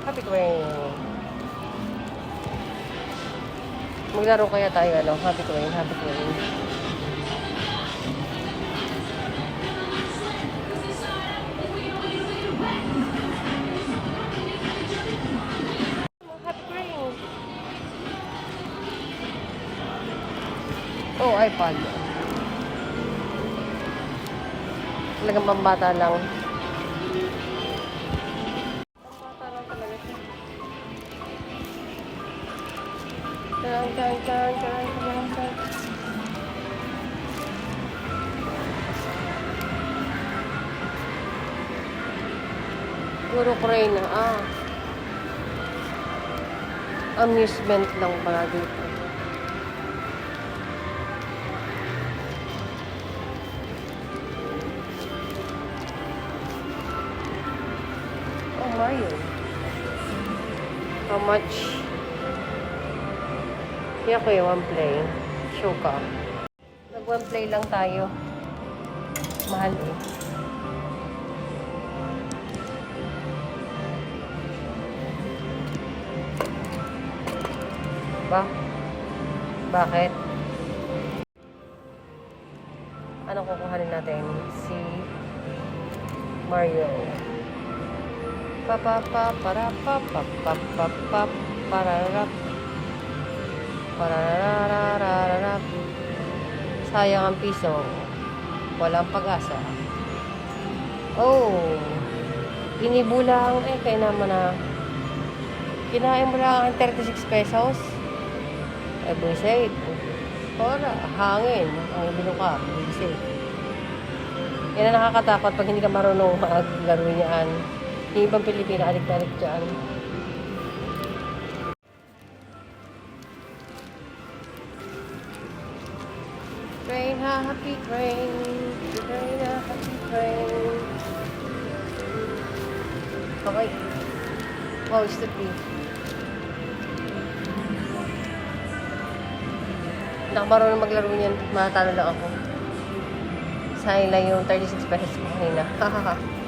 Happy Train. Maglaro kaya tayo, ano? Happy Train, Happy Train. Happy Train. Oh, iPad. Talagang pambata lang. Pambata lang talaga siya. Tan. Puro crane. Amusement lang pala dito. Oh, Mario. How much? Kaya ko yung one play. Show ka. Nag-one play lang tayo. Mahal eh. Ba? Bakit? Anong kukuhanin natin? Si Mario. Pararararararap. Sayang ang piso. Walang pag-asa. Oh. Inibulang kaya naman na kinain mo lang ang 36 pesos. Buisit. Ora, hangin. Ang ibilo ka. Buisit. Yan ang nakakatakot pag hindi ka marunong maglaro niyan. Yung ibang Pilipina, alik-alik dyan. Train, happy train. Train, happy train. Okay. Wow, stupid. Hindi ako marunong maglaro niyan. Matalo lang ako. Sayang lang yung 36 pesos ko kanina. Hahaha.